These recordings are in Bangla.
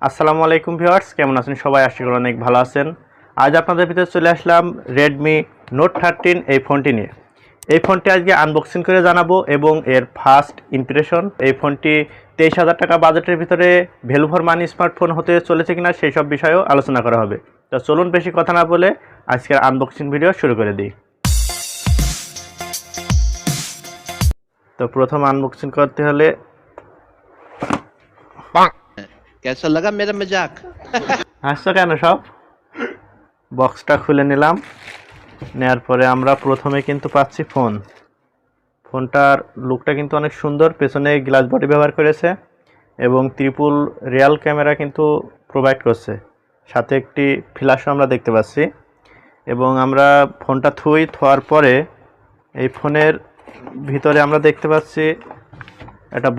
আসসালামু আলাইকুম ভিউয়ার্স, কেমন আছেন সবাই? আশা করি অনেক ভালো আছেন। আজ আপনাদের ভিতরে চলে আসলাম রেডমি নোট 13 এই ফোনটি নিয়ে। এই ফোনটি আজকে আনবক্সিং করে জানাবো এবং এর ফার্স্ট ইমপ্রেশন। এই ফোনটি 23,000 টাকা বাজেটের ভিতরে ভ্যালু ফর মানি স্মার্টফোন হতে চলেছে কিনা সেই সব বিষয়েও আলোচনা করা হবে। তো চলুন বেশি কথা না বলে আজকের আনবক্সিং ভিডিও শুরু করে দিই। তো প্রথম আনবক্সিং করতে হলে कैसा लगा मेरा मजाक? হাসছো কেন? সব বক্সটা খুলে নিলাম। নেওয়ার পরে আমরা প্রথমে কিন্তু পাচ্ছি ফোনটার লুকটা কিন্তু অনেক সুন্দর। পেছনে গ্লাস বডি ব্যবহার করেছে এবং ত্রিপুল রিয়াল ক্যামেরা কিন্তু প্রোভাইড করছে, সাথে একটি ফ্ল্যাশও আমরা দেখতে পাচ্ছি। এবং আমরা ফোনটা থোয়ার পরে এই ফোনের ভিতরে আমরা দেখতে পাচ্ছি একটা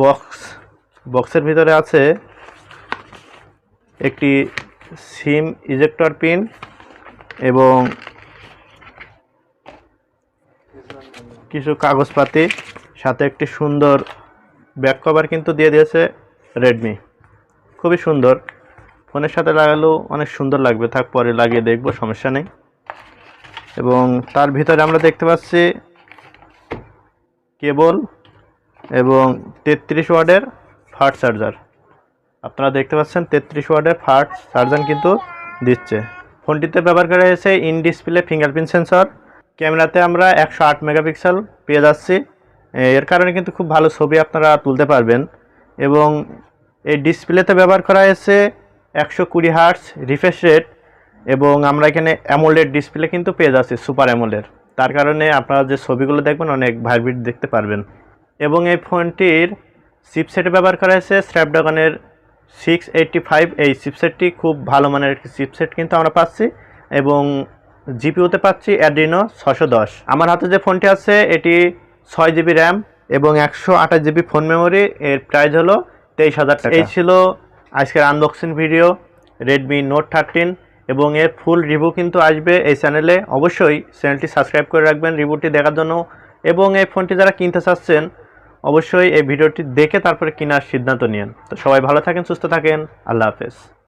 বক্সের ভিতরে আছে একটি সিম ইজেক্টর পিন এবং কিছু কাগজপাতি, সাথে একটি সুন্দর ব্যাক কভার কিন্তু দিয়ে দিয়েছে রেডমি। খুবই সুন্দর, ফোনের সাথে লাগালেও অনেক সুন্দর লাগবে। থাক, পরে লাগিয়ে দেখব, সমস্যা নেই। এবং তার ভিতরে আমরা দেখতে পাচ্ছি কেবল এবং 33 ওয়াটের ফাস্ট চার্জার। আপনারা দেখতে পাচ্ছেন 33 ওয়াটের ফাস্ট চার্জার কিন্তু দিচ্ছে। ফোনটিতে ব্যবহার করা হয়েছে ইন ডিসপ্লে ফিঙ্গারপ্রিন্ট সেন্সর। ক্যামেরাতে আমরা 108 মেগাপিক্সেল পেয়ে যাচ্ছি। এর কারণে কিন্তু খুব ভালো ছবি আপনারা তুলতে পারবেন। এবং এই ডিসপ্লেতে ব্যবহার করা হয়েছে 120 হার্টজ রিফ্রেশ রেট এবং আমরা এখানে অ্যামোলেড ডিসপ্লে কিন্তু পেয়ে যাচ্ছি, সুপার অ্যামোলেড। তার কারণে আপনারা যে ছবিগুলো দেখবেন অনেক ভাইব্রেট দেখতে পারবেন। এবং এই ফোনটির চিপসেটে ব্যবহার করা হয়েছে স্ন্যাপড্রাগনের 685। এই চিপসেটটি খুব ভালো মানের একটি চিপসেট কিন্তু আমরা পাচ্ছি। এবং জিপিউতে পাচ্ছি অ্যাড্রিনো 610। আমার হাতে যে ফোনটি আছে এটি 6 জিবি র্যাম এবং 128 জিবি ফোন মেমোরি। এর প্রাইস হলো 23,000 টাকা। এই ছিল আজকের আনবক্সিং ভিডিও রেডমি নোট 13 এবং এর ফুল রিভিউ কিন্তু আসবে এই চ্যানেলে। অবশ্যই চ্যানেলটি সাবস্ক্রাইব করে রাখবেন রিভিউটি দেখার জন্য। এবং এই ফোনটি যারা কিনতে চাচ্ছেন অবশ্যই এই ভিডিওটি দেখে তারপরে কেনার সিদ্ধান্ত নিন। তো সবাই ভালো থাকেন, সুস্থ থাকেন, আল্লাহ হাফেজ।